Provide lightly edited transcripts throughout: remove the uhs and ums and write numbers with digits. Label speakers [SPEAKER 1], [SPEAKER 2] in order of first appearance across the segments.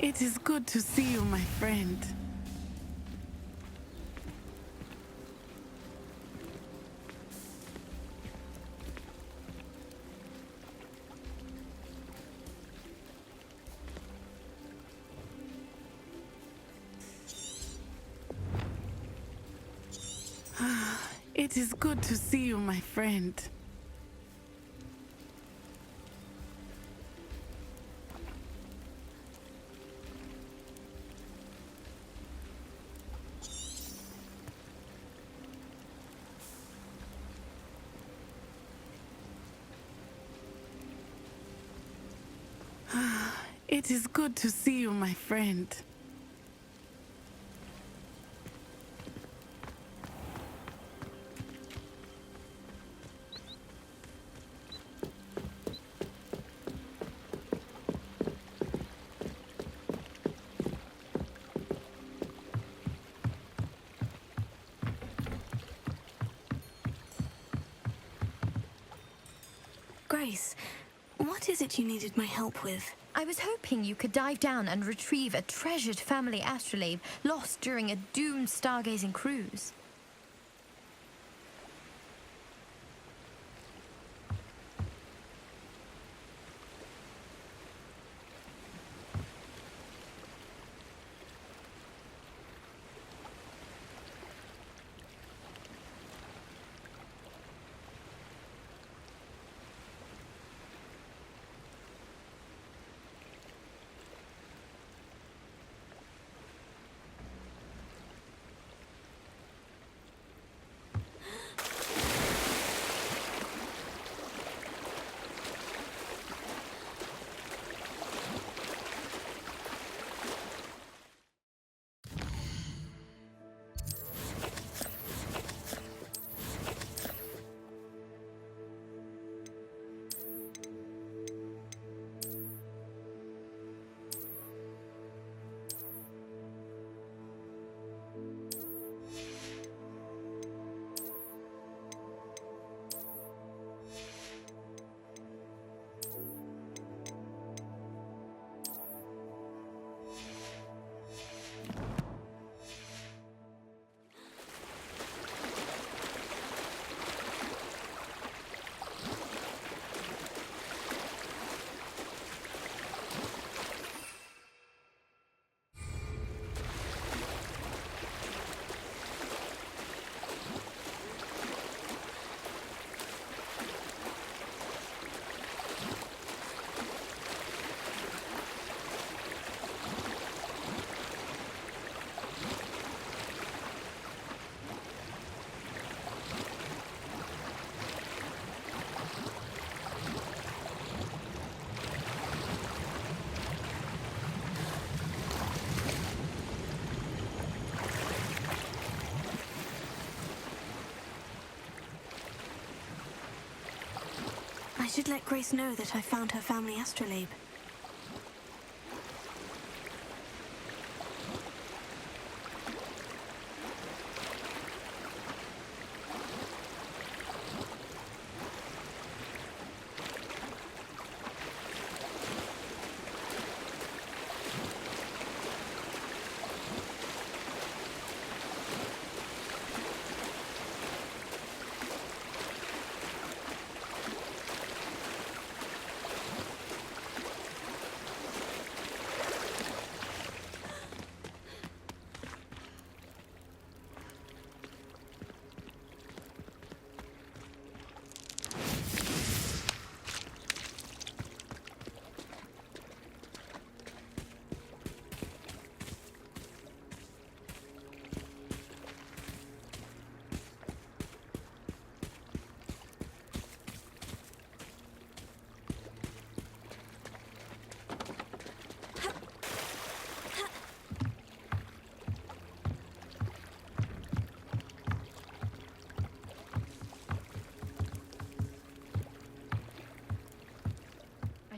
[SPEAKER 1] It is good to see you, my friend. It is good to see you, my friend. It is good to see you, my friend.
[SPEAKER 2] Grace, what is it you needed my help with?
[SPEAKER 3] I was hoping you could dive down and retrieve a treasured family astrolabe lost during a doomed stargazing cruise.
[SPEAKER 2] I should let Grace know that I found her family astrolabe.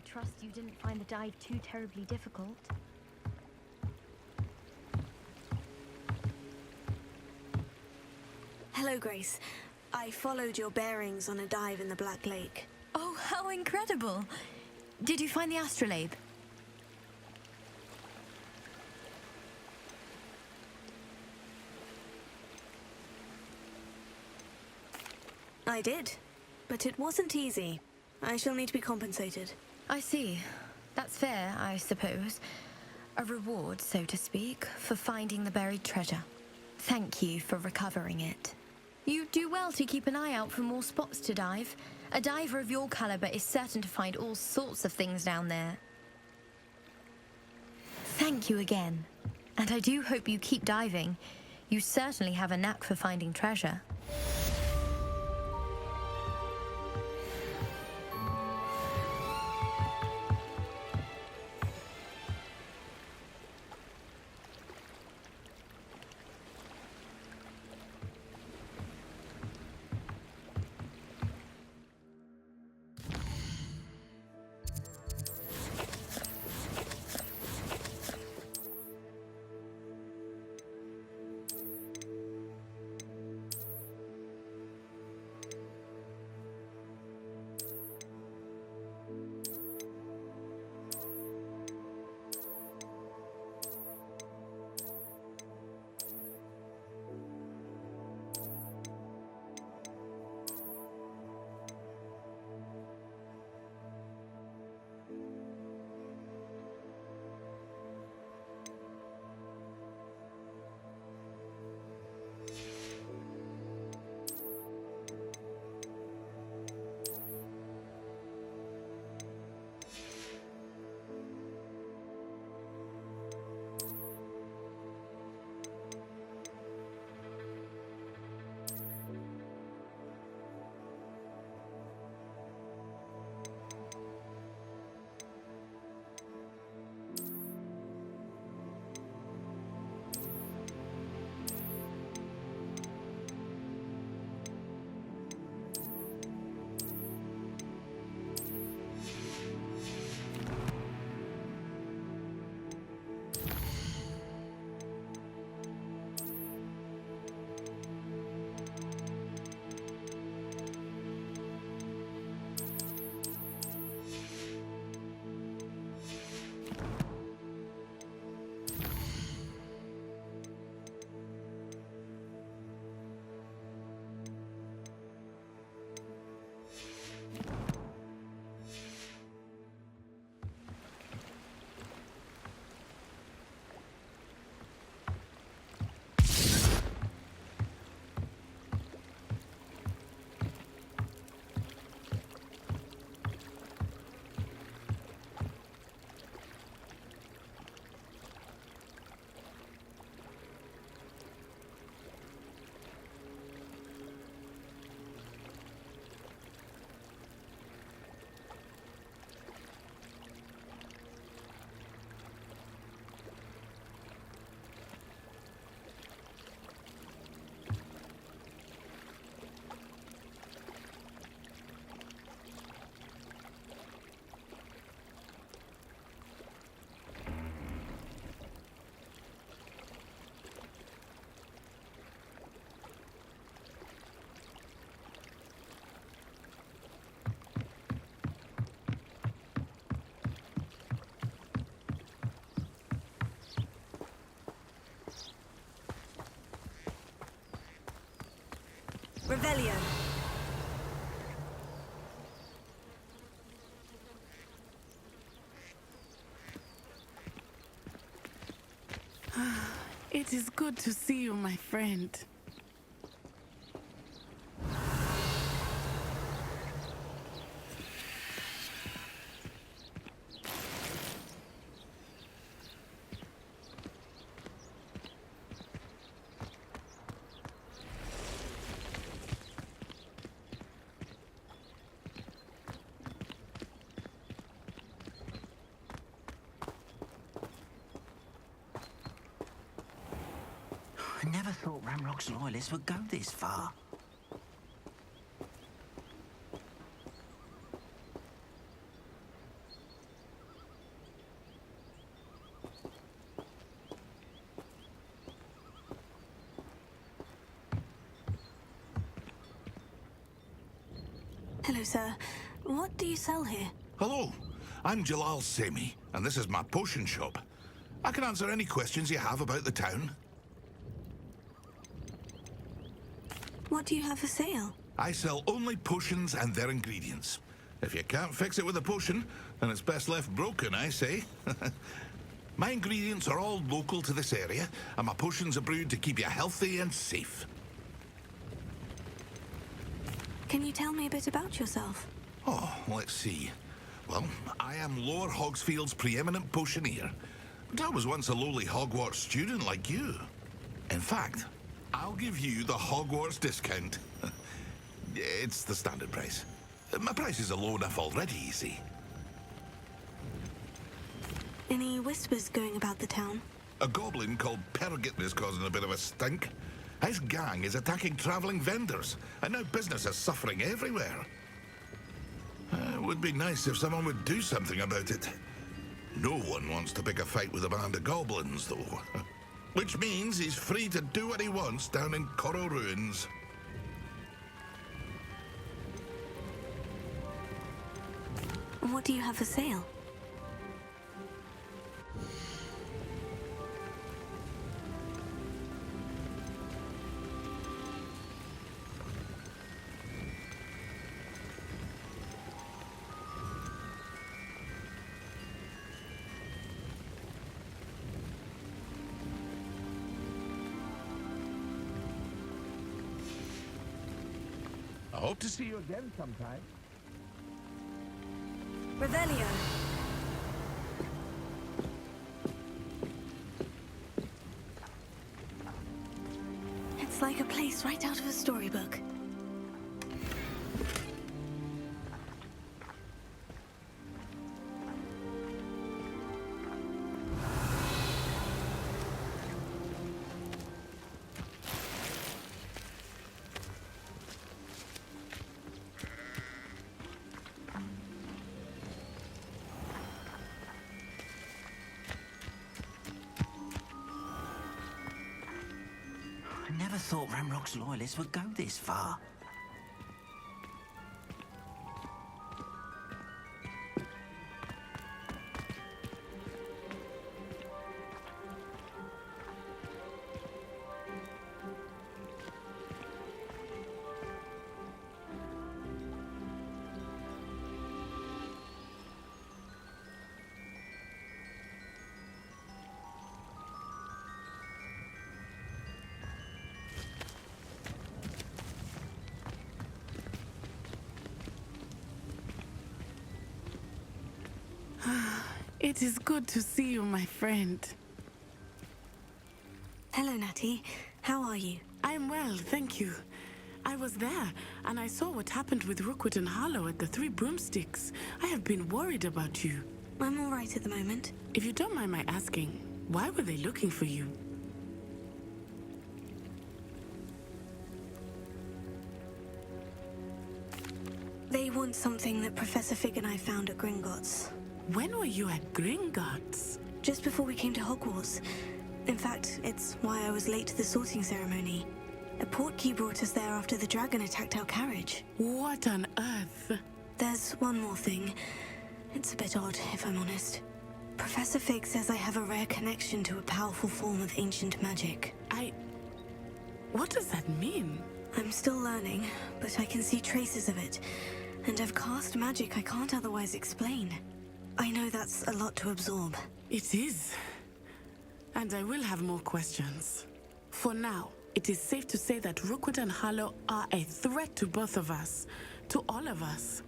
[SPEAKER 3] Trust you didn't find the dive too terribly difficult.
[SPEAKER 2] Hello, Grace. I followed your bearings on a dive in the Black Lake.
[SPEAKER 3] Oh, how incredible! Did you find the astrolabe?
[SPEAKER 2] I did, but it wasn't easy. I shall need to be compensated.
[SPEAKER 3] I see. That's fair, I suppose. A reward, so to speak, for finding the buried treasure. Thank you for recovering it. You do well to keep an eye out for more spots to dive. A diver of your caliber is certain to find all sorts of things down there. Thank you again. And I do hope you keep diving. You certainly have a knack for finding treasure.
[SPEAKER 2] Revelio.
[SPEAKER 1] It is good to see you, my friend.
[SPEAKER 4] I never thought Ramrock's loyalists would go this far.
[SPEAKER 2] Hello, sir. What do you sell here?
[SPEAKER 5] Hello, I'm Jalal Semi, and this is my potion shop. I can answer any questions you have about the town.
[SPEAKER 2] What do you have for sale?
[SPEAKER 5] I sell only potions and their ingredients. If you can't fix it with a potion, then it's best left broken, I say. My ingredients are all local to this area, and my potions are brewed to keep you healthy and safe.
[SPEAKER 2] Can you tell me a bit about yourself?
[SPEAKER 5] Oh, let's see. Well, I am Lower Hogsfield's preeminent potioneer, but I was once a lowly Hogwarts student like you. In fact, I'll give you the Hogwarts discount. It's the standard price. My prices are low enough already, you see.
[SPEAKER 2] Any whispers going about the town?
[SPEAKER 5] A goblin called Pergit is causing a bit of a stink. His gang is attacking travelling vendors, and now business is suffering everywhere. It would be nice if someone would do something about it. No one wants to pick a fight with a band of goblins, though. Which means he's free to do what he wants down in Coral Ruins.
[SPEAKER 2] What do you have for sale?
[SPEAKER 5] I hope to see you again sometime.
[SPEAKER 2] Revelio. It's like a place right out of a storybook.
[SPEAKER 4] I never thought Ramrock's loyalists would go this far.
[SPEAKER 1] It is good to see you, my friend.
[SPEAKER 2] Hello, Natty. How are you?
[SPEAKER 1] I'm well, thank you. I was there, and I saw what happened with Rookwood and Harlow at the Three Broomsticks. I have been worried about you.
[SPEAKER 2] I'm all right at the moment.
[SPEAKER 1] If you don't mind my asking, why were they looking for you?
[SPEAKER 2] They want something that Professor Fig and I found at Gringotts.
[SPEAKER 1] When were you at Gringotts?
[SPEAKER 2] Just before we came to Hogwarts. In fact, it's why I was late to the sorting ceremony. A portkey brought us there after the dragon attacked our carriage.
[SPEAKER 1] What on earth?
[SPEAKER 2] There's one more thing. It's a bit odd, if I'm honest. Professor Fig says I have a rare connection to a powerful form of ancient magic.
[SPEAKER 1] What does that mean?
[SPEAKER 2] I'm still learning, but I can see traces of it. And I've cast magic I can't otherwise explain. I know that's a lot to absorb.
[SPEAKER 1] It is. And I will have more questions. For now, it is safe to say that Rookwood and Harlow are a threat to both of us. To all of us.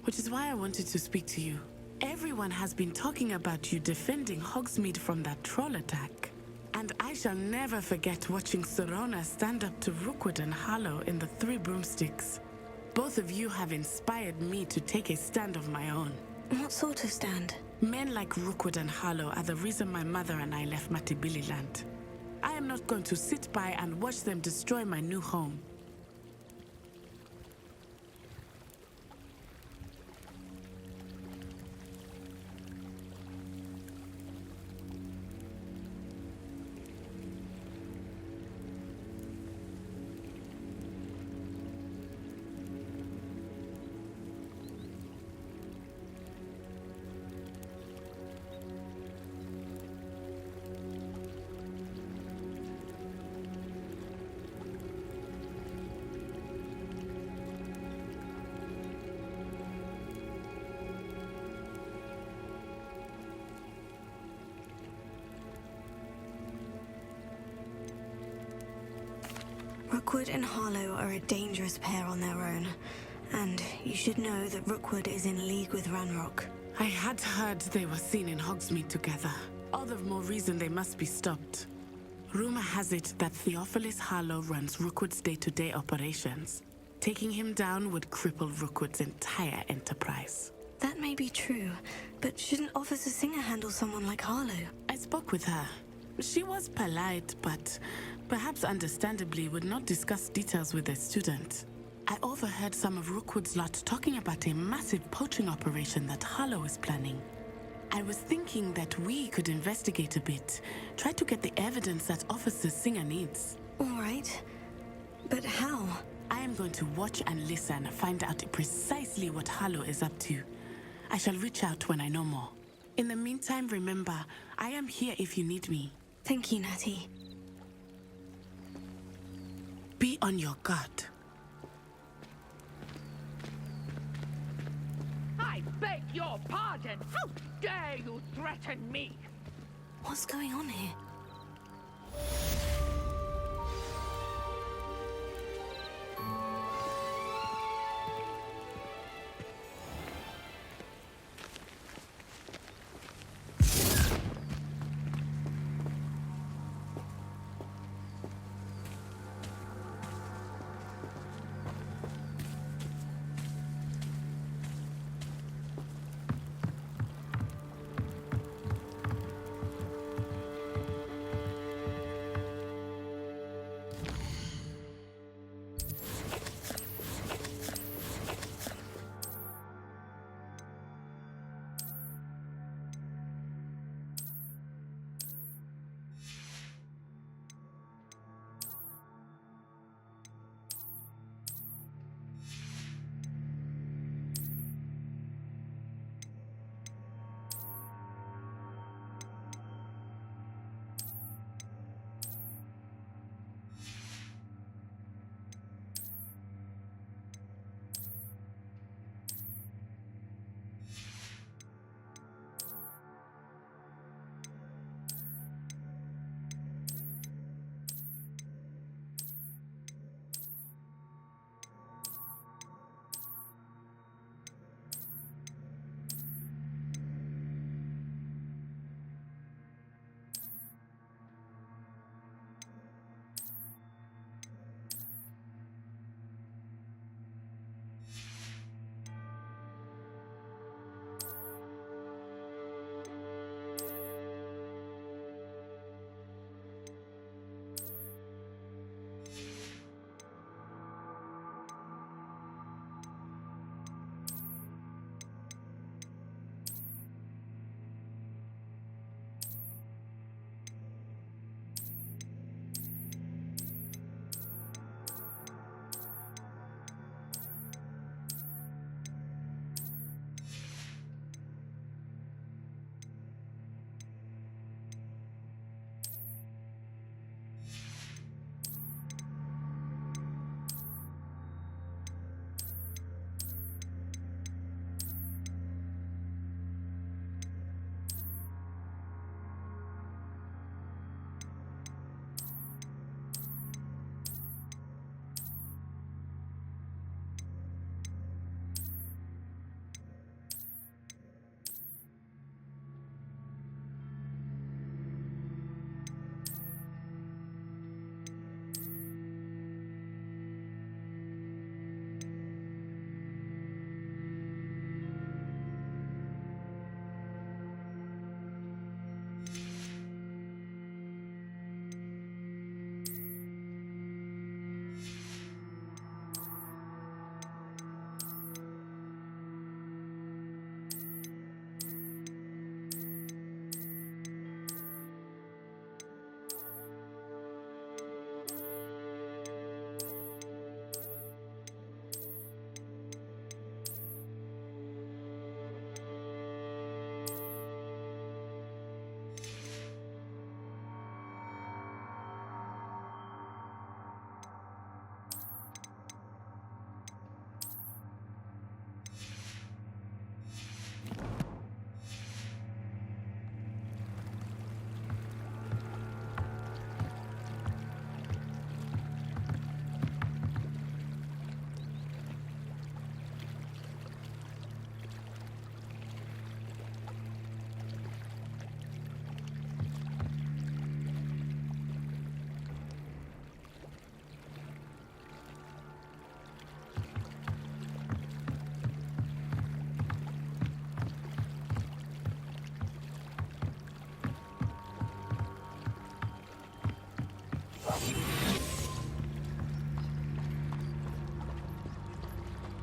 [SPEAKER 1] Which is why I wanted to speak to you. Everyone has been talking about you defending Hogsmeade from that troll attack. And I shall never forget watching Serona stand up to Rookwood and Harlow in the Three Broomsticks. Both of you have inspired me to take a stand of my own.
[SPEAKER 2] What sort of stand?
[SPEAKER 1] Men like Rookwood and Harlow are the reason my mother and I left Matibililand. I am not going to sit by and watch them destroy my new home.
[SPEAKER 2] Rookwood and Harlow are a dangerous pair on their own. And you should know that Rookwood is in league with Ranrock.
[SPEAKER 1] I had heard they were seen in Hogsmeade together. All the more reason they must be stopped. Rumor has it that Theophilus Harlow runs Rookwood's day-to-day operations. Taking him down would cripple Rookwood's entire enterprise.
[SPEAKER 2] That may be true, but shouldn't Officer Singer handle someone like Harlow?
[SPEAKER 1] I spoke with her. She was polite, but perhaps understandably would not discuss details with a student. I overheard some of Rookwood's lot talking about a massive poaching operation that Harlow is planning. I was thinking that we could investigate a bit, try to get the evidence that Officer Singer needs.
[SPEAKER 2] All right, but how?
[SPEAKER 1] I am going to watch and listen, find out precisely what Harlow is up to. I shall reach out when I know more. In the meantime, remember, I am here if you need me.
[SPEAKER 2] Thank you, Natty.
[SPEAKER 1] Be on your guard.
[SPEAKER 6] I beg your pardon! How dare you threaten me?
[SPEAKER 2] What's going on here?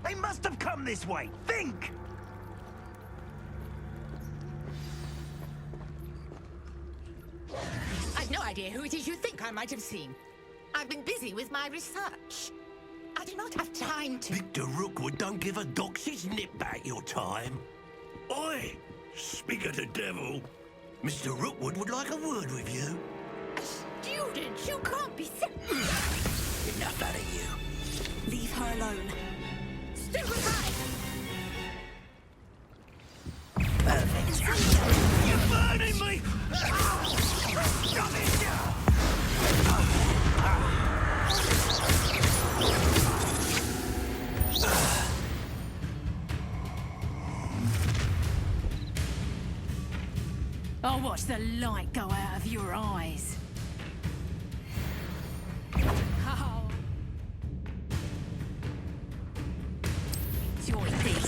[SPEAKER 4] They must have come this way. Think!
[SPEAKER 7] I've no idea who it is you think I might have seen. I've been busy with my research. I do not have time to...
[SPEAKER 8] Victor Rookwood don't give a doxy's nip back your time. Oi! Speak of the devil. Mr. Rookwood would like a word with you.
[SPEAKER 7] Student, you can't be...
[SPEAKER 8] Enough out of you.
[SPEAKER 2] Leave her alone.
[SPEAKER 7] Stupid right!
[SPEAKER 8] You're burning me! Stop it!
[SPEAKER 9] I'll watch the light go out of your eyes. How? It's your thief.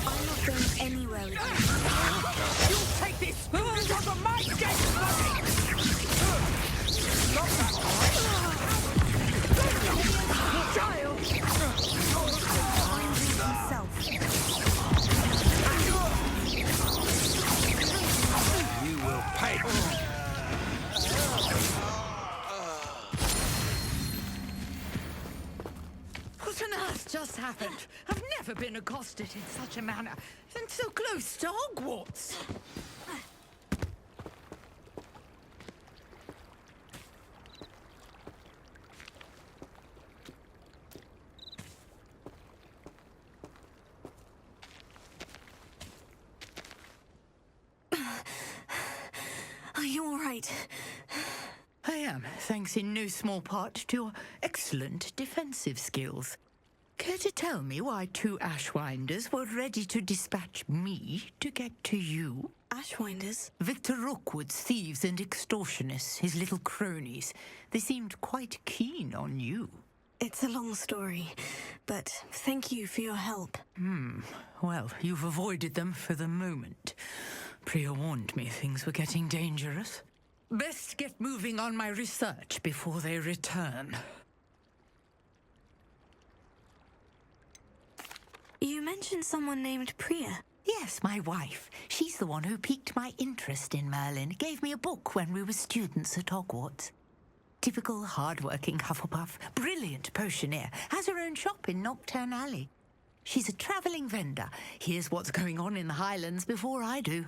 [SPEAKER 2] I'm not going anywhere with you.
[SPEAKER 6] You take this student off of my dead body! Not that child!
[SPEAKER 2] Himself.
[SPEAKER 8] You will pay.
[SPEAKER 6] What on earth just happened? I've never been accosted in such a manner, and so close to Hogwarts.
[SPEAKER 2] Are you all right?
[SPEAKER 6] I am, thanks in no small part to your excellent defensive skills. Care to tell me why 2 Ashwinders were ready to dispatch me to get to you?
[SPEAKER 2] Ashwinders?
[SPEAKER 6] Victor Rookwood's thieves and extortionists, his little cronies. They seemed quite keen on you.
[SPEAKER 2] It's a long story, but thank you for your help.
[SPEAKER 6] Well, you've avoided them for the moment. Priya warned me things were getting dangerous. Best get moving on my research before they return.
[SPEAKER 2] You mentioned someone named Priya.
[SPEAKER 6] Yes, my wife. She's the one who piqued my interest in Merlin. Gave me a book when we were students at Hogwarts. Typical hard-working Hufflepuff. Brilliant potioneer. Has her own shop in Knockturn Alley. She's a travelling vendor. Hears what's going on in the Highlands before I do.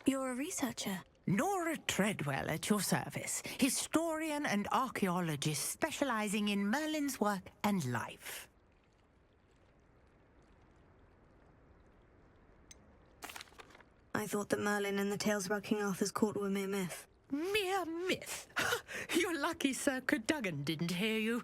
[SPEAKER 2] You're a researcher.
[SPEAKER 6] Nora Treadwell at your service. Historian and archaeologist specialising in Merlin's work and life.
[SPEAKER 2] I thought that Merlin and the tales about King Arthur's court were mere myth.
[SPEAKER 6] Mere myth. You're lucky Sir Cadogan didn't hear you.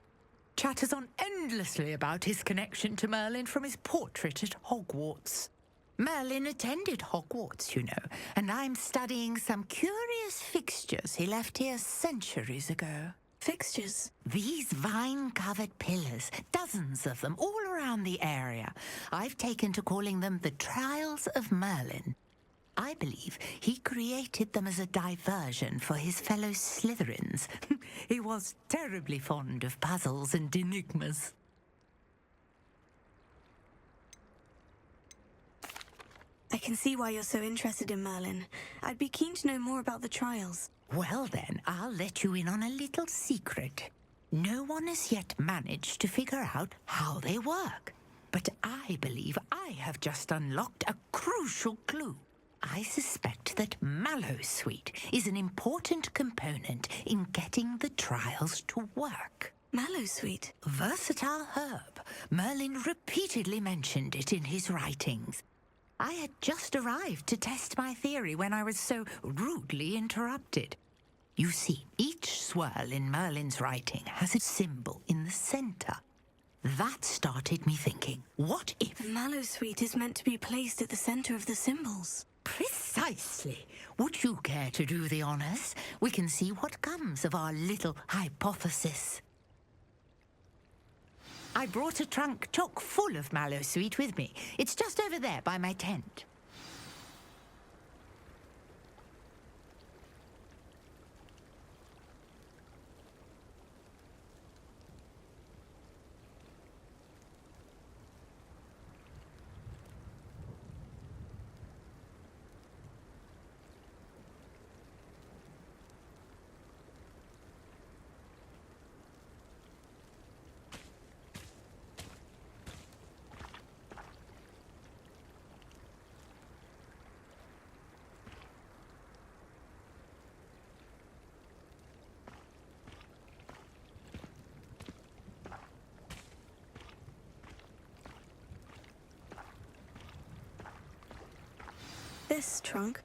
[SPEAKER 6] Chatters on endlessly about his connection to Merlin from his portrait at Hogwarts. Merlin attended Hogwarts, you know, and I'm studying some curious fixtures he left here centuries ago.
[SPEAKER 2] Fixtures?
[SPEAKER 6] These vine-covered pillars, dozens of them all around the area. I've taken to calling them the Trials of Merlin. I believe he created them as a diversion for his fellow Slytherins. He was terribly fond of puzzles and enigmas.
[SPEAKER 2] I can see why you're so interested in Merlin. I'd be keen to know more about the trials.
[SPEAKER 6] Well then, I'll let you in on a little secret. No one has yet managed to figure out how they work. But I believe I have just unlocked a crucial clue. I suspect that Mallowsweet is an important component in getting the trials to work.
[SPEAKER 2] Mallowsweet?
[SPEAKER 6] Versatile herb. Merlin repeatedly mentioned it in his writings. I had just arrived to test my theory when I was so rudely interrupted. You see, each swirl in Merlin's writing has a symbol in the center. That started me thinking, what if...
[SPEAKER 2] Mallowsweet is meant to be placed at the center of the symbols.
[SPEAKER 6] Precisely. Would you care to do the honors? We can see what comes of our little hypothesis. I brought a trunk chock full of Mallowsweet with me. It's just over there by my tent.
[SPEAKER 2] this trunk?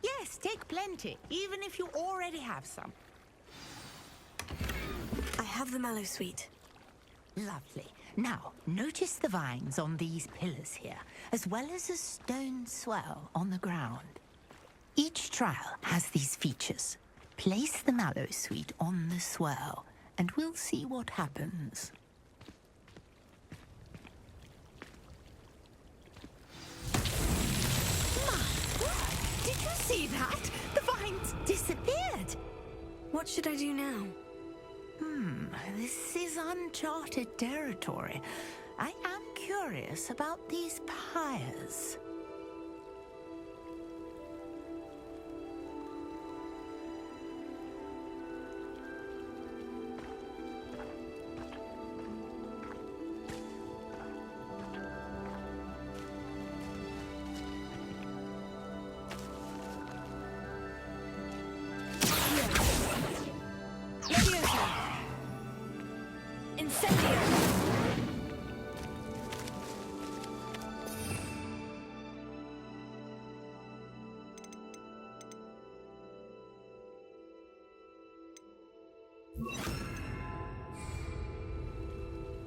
[SPEAKER 6] Yes, take plenty, even if you already have some.
[SPEAKER 2] I have the Mallowsweet.
[SPEAKER 6] Lovely. Now, notice the vines on these pillars here, as well as a stone swell on the ground. Each trial has these features. Place the Mallowsweet on the swell, and we'll see what happens.
[SPEAKER 3] Did you see that? The vines disappeared.
[SPEAKER 2] What should I do now?
[SPEAKER 6] This is uncharted territory. I am curious about these pyres.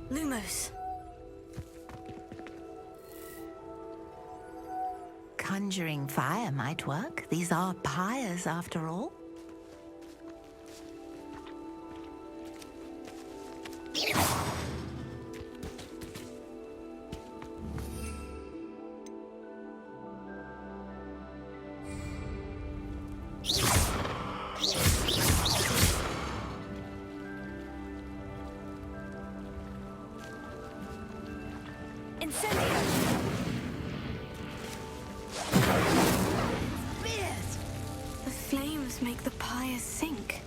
[SPEAKER 2] Lumos.
[SPEAKER 6] Conjuring fire might work. These are pyres, after all.
[SPEAKER 2] The flames make the pyres sink.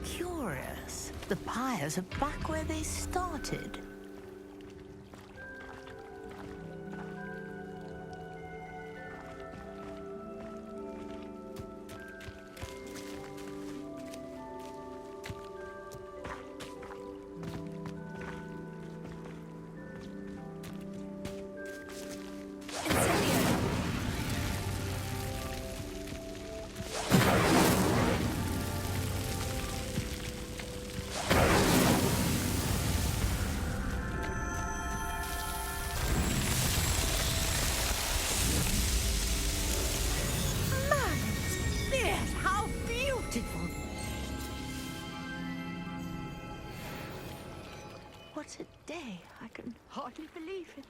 [SPEAKER 6] Curious. The pyres are back where they started. What a day. I can hardly believe it.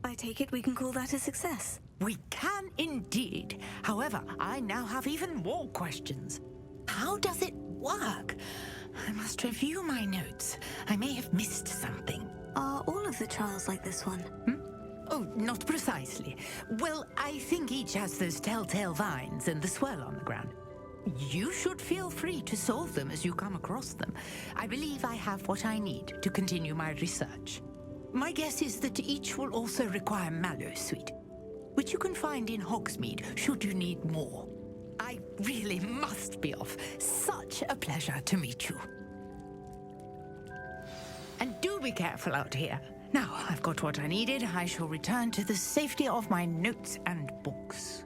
[SPEAKER 2] I take it we can call that a success.
[SPEAKER 6] We can indeed. However, I now have even more questions. How does it work? I must review my notes. I may have missed something.
[SPEAKER 2] Are all of the trials like this one?
[SPEAKER 6] Oh, not precisely. Well, I think each has those telltale vines and the swirl on the ground. You should feel free to solve them as you come across them. I believe I have what I need to continue my research. My guess is that each will also require Mallowsweet, which you can find in Hogsmeade should you need more. I really must be off. Such a pleasure to meet you. And do be careful out here. Now I've got what I needed, I shall return to the safety of my notes and books.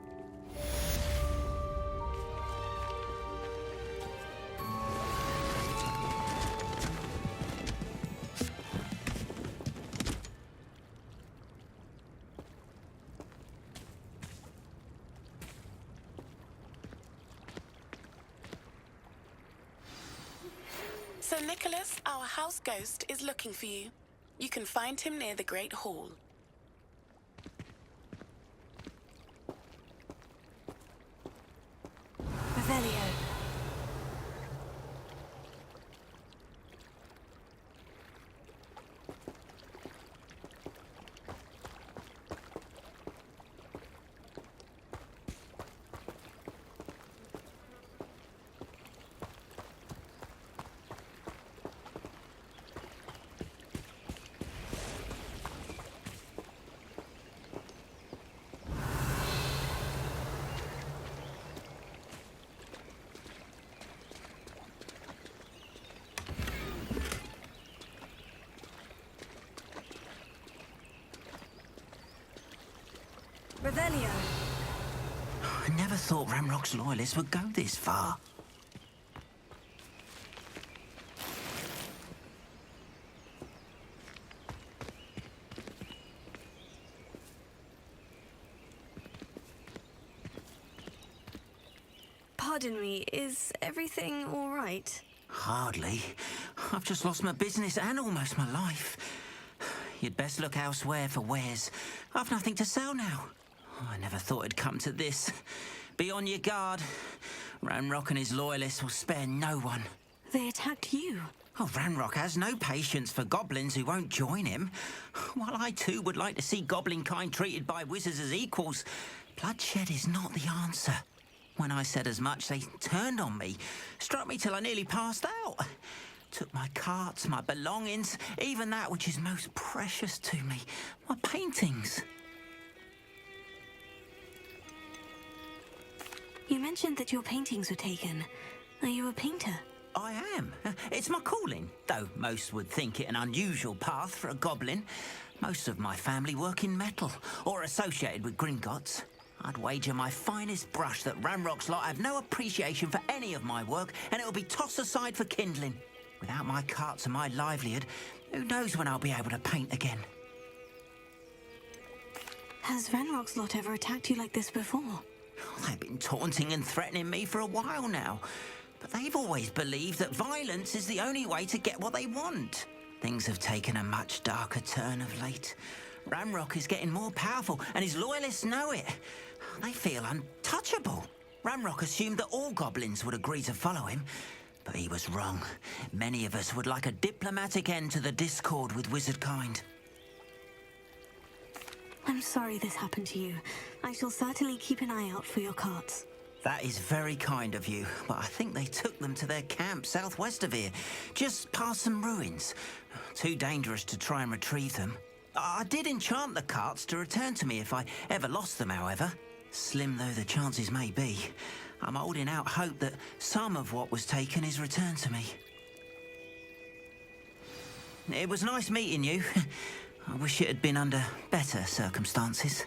[SPEAKER 1] Sir Nicholas, our house ghost, is looking for you. You can find him near the Great Hall.
[SPEAKER 2] Revelio. Revelio.
[SPEAKER 4] I never thought Ramrock's loyalists would go this far.
[SPEAKER 2] Pardon me, is everything all right?
[SPEAKER 4] Hardly. I've just lost my business and almost my life. You'd best look elsewhere for wares. I've nothing to sell now. I never thought it'd come to this. Be on your guard. Ranrock and his loyalists will spare no one.
[SPEAKER 2] They attacked you.
[SPEAKER 4] Oh, Ranrock has no patience for goblins who won't join him. While I too would like to see goblin kind treated by wizards as equals, bloodshed is not the answer. When I said as much, they turned on me, struck me till I nearly passed out. Took my carts, my belongings, even that which is most precious to me, my paintings.
[SPEAKER 2] You mentioned that your paintings were taken. Are you a painter?
[SPEAKER 4] I am. It's my calling, though most would think it an unusual path for a goblin. Most of my family work in metal, or associated with Gringotts. I'd wager my finest brush that Ranrock's lot have no appreciation for any of my work, and it'll be tossed aside for kindling. Without my carts and my livelihood, who knows when I'll be able to paint again?
[SPEAKER 2] Has Ranrock's lot ever attacked you like this before?
[SPEAKER 4] They've been taunting and threatening me for a while now, but they've always believed that violence is the only way to get what they want. Things have taken a much darker turn of late. Ranrock is getting more powerful, and his loyalists know it. They feel untouchable. Ranrock assumed that all goblins would agree to follow him, but he was wrong. Many of us would like a diplomatic end to the discord with wizard kind.
[SPEAKER 2] I'm sorry this happened to you. I shall certainly keep an eye out for your carts.
[SPEAKER 4] That is very kind of you, but I think they took them to their camp southwest of here, just past some ruins. Too dangerous to try and retrieve them. I did enchant the carts to return to me if I ever lost them, however. Slim though the chances may be, I'm holding out hope that some of what was taken is returned to me. It was nice meeting you. I wish it had been under better circumstances.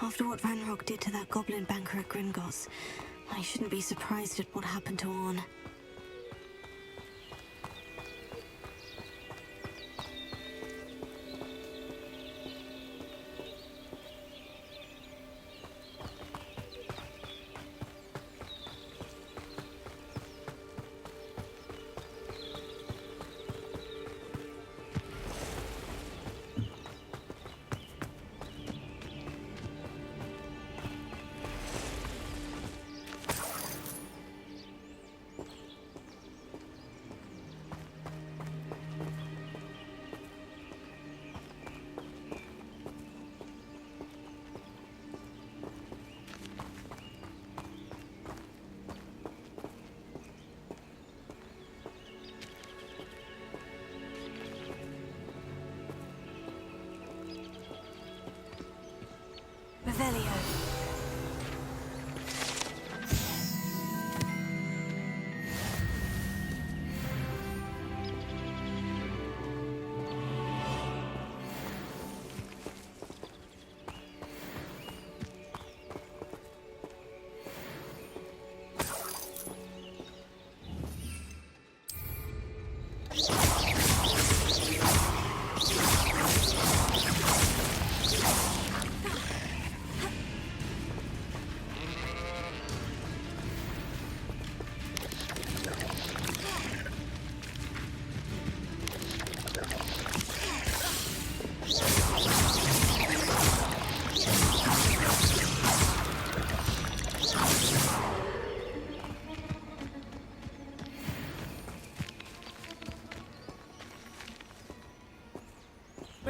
[SPEAKER 2] After what Ranrock did to that goblin banker at Gringotts, I shouldn't be surprised at what happened to Orn. Revelio.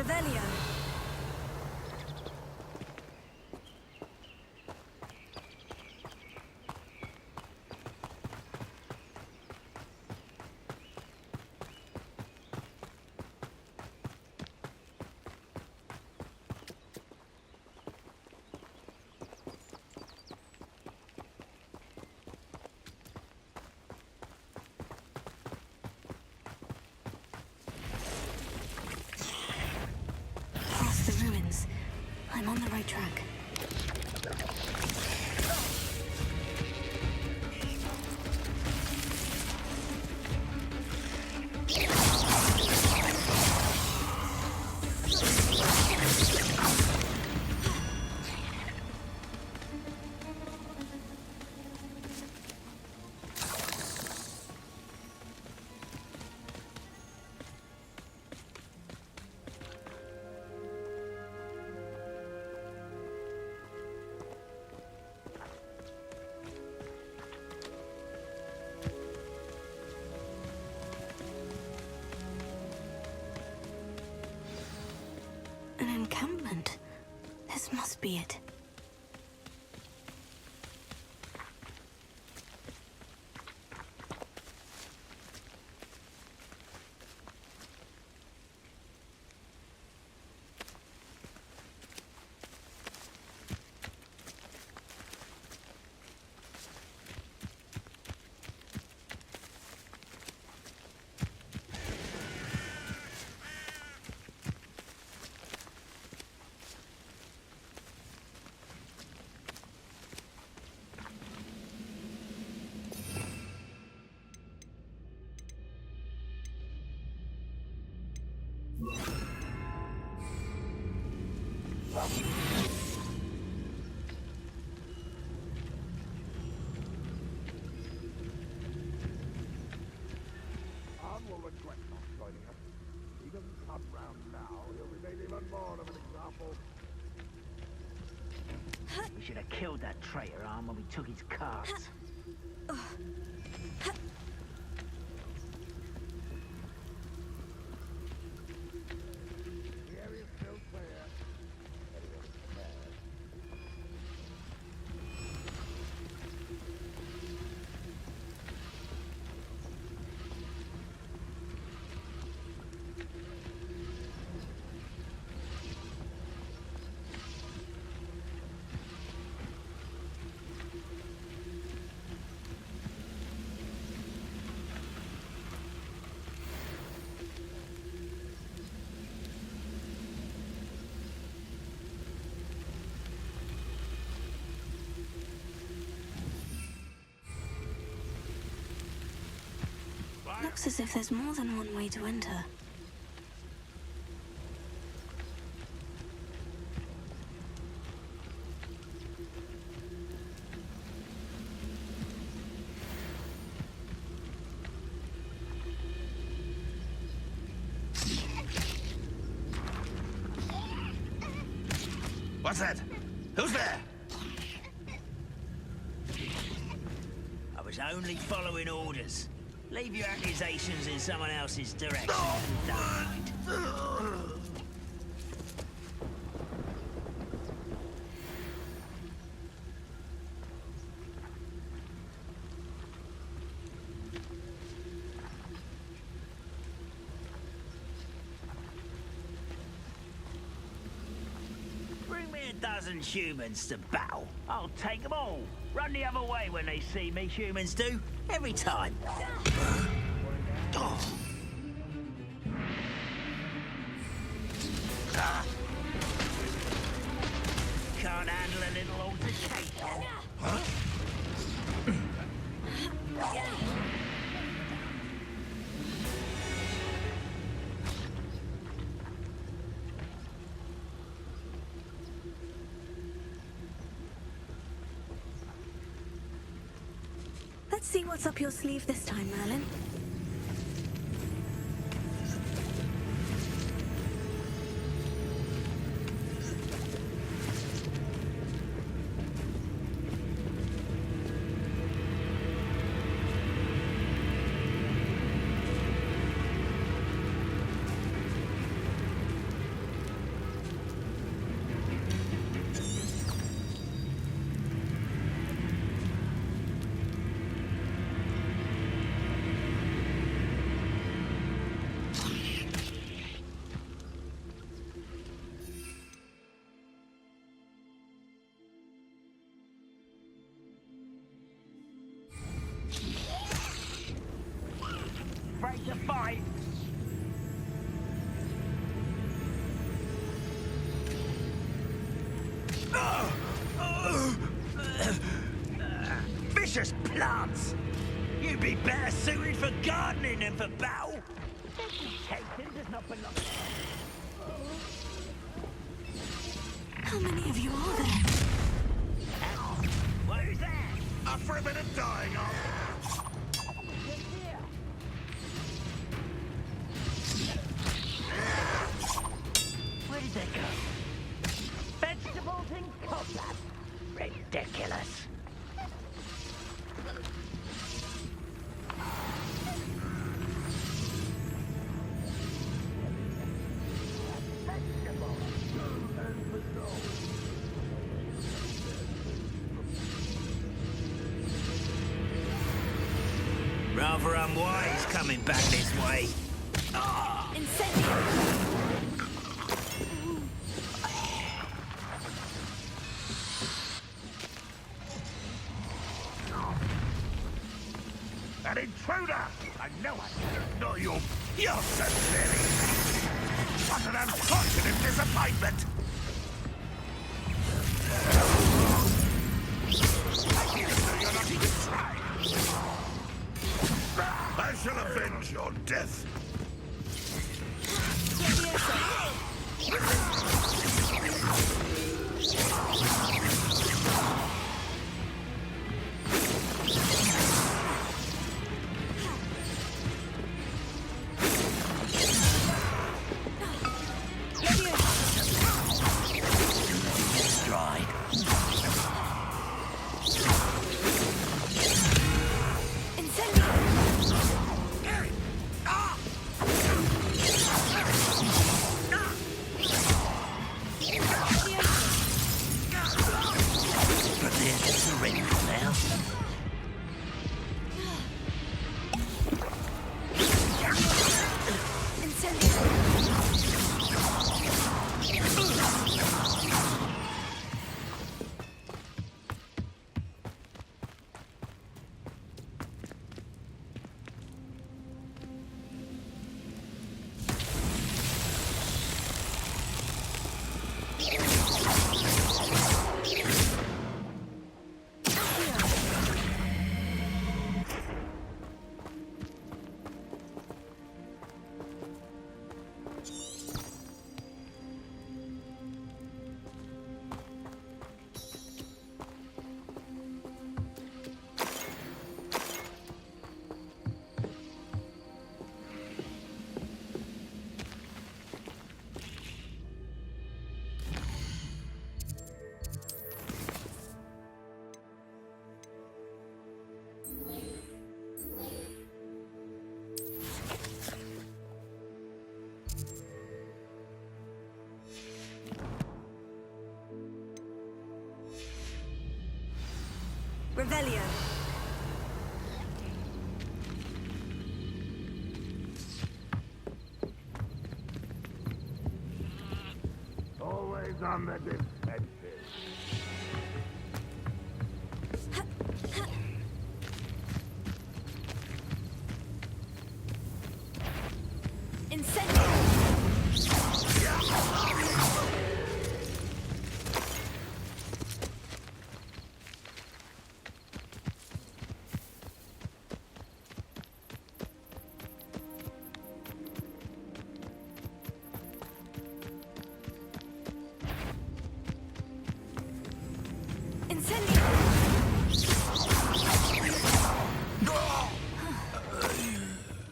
[SPEAKER 2] Revelio. Past the ruins. I'm on the right track. An encampment. This must be it.
[SPEAKER 10] Anne will regret not joining us. He doesn't come round now, he'll be made even more of an example.
[SPEAKER 11] We should have killed that traitor, Anne, when we took his cards.
[SPEAKER 10] The area's still clear. Anyone's prepared.
[SPEAKER 2] Looks as if there's more than one way to enter.
[SPEAKER 8] What's that? Who's there?
[SPEAKER 11] I was only following orders. Leave your accusations in someone else's direction. Don't mind. Bring me a dozen humans to battle. I'll take them all. Run the other way when they see me, humans do. Every time. Oh. Ah. Can't handle a little altercation.
[SPEAKER 8] Huh?
[SPEAKER 2] Let's see what's up your sleeve this time, Merlin.
[SPEAKER 11] afraid to fight. Vicious plants! You'd be better suited for gardening than for battle. Temptation does not belong.
[SPEAKER 2] How many of you are there?
[SPEAKER 11] Who's there?
[SPEAKER 5] Up for a bit of dying off.
[SPEAKER 11] Where did they go? Vegetables in combat? Ridiculous. Rather unwise coming back this way.
[SPEAKER 5] An intruder! I know it! Not your... You're so silly! What an unfortunate disappointment! You're not even trying! I shall avenge your death!
[SPEAKER 2] Revelio.
[SPEAKER 10] Always on the defensive.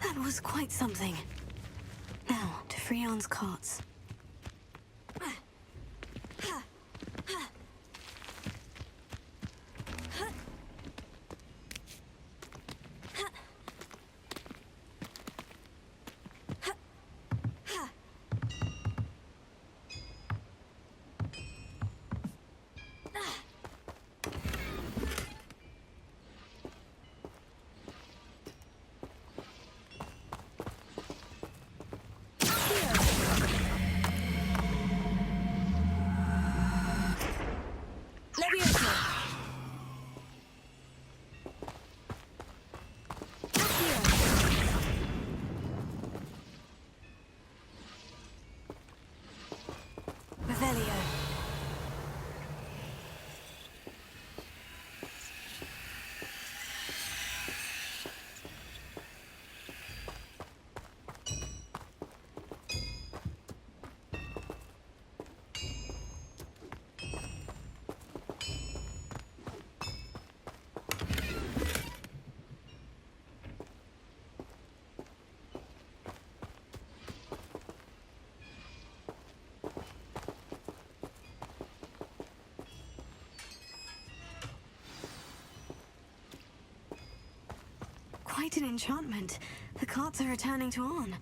[SPEAKER 2] That was quite something. Now, to Freon's carts. Quite an enchantment. The carts are returning to on.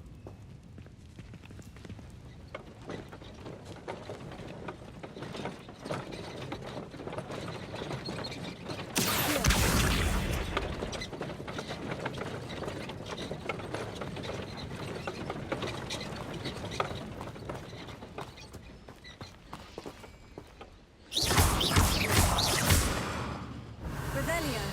[SPEAKER 2] Revelio.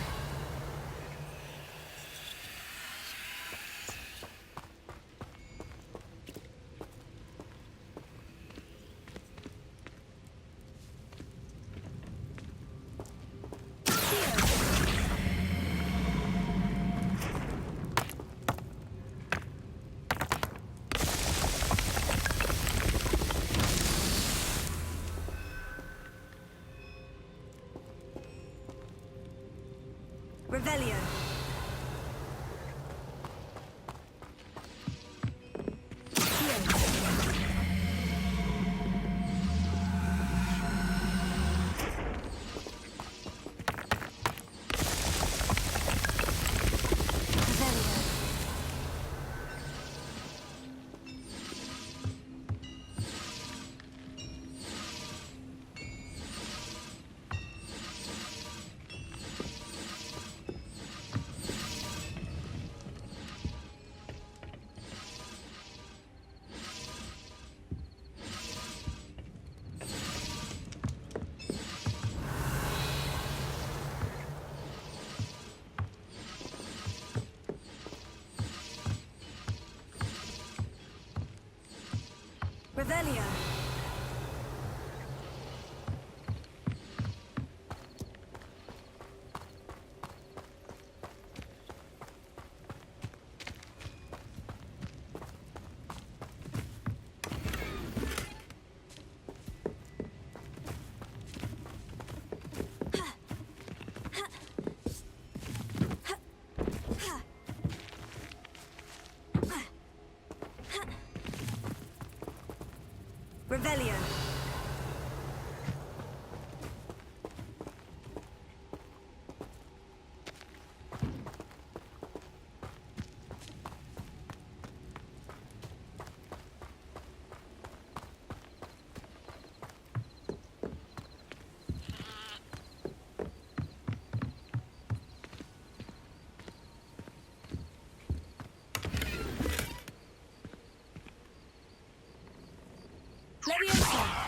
[SPEAKER 2] Revelio. Revelio. Leviosa.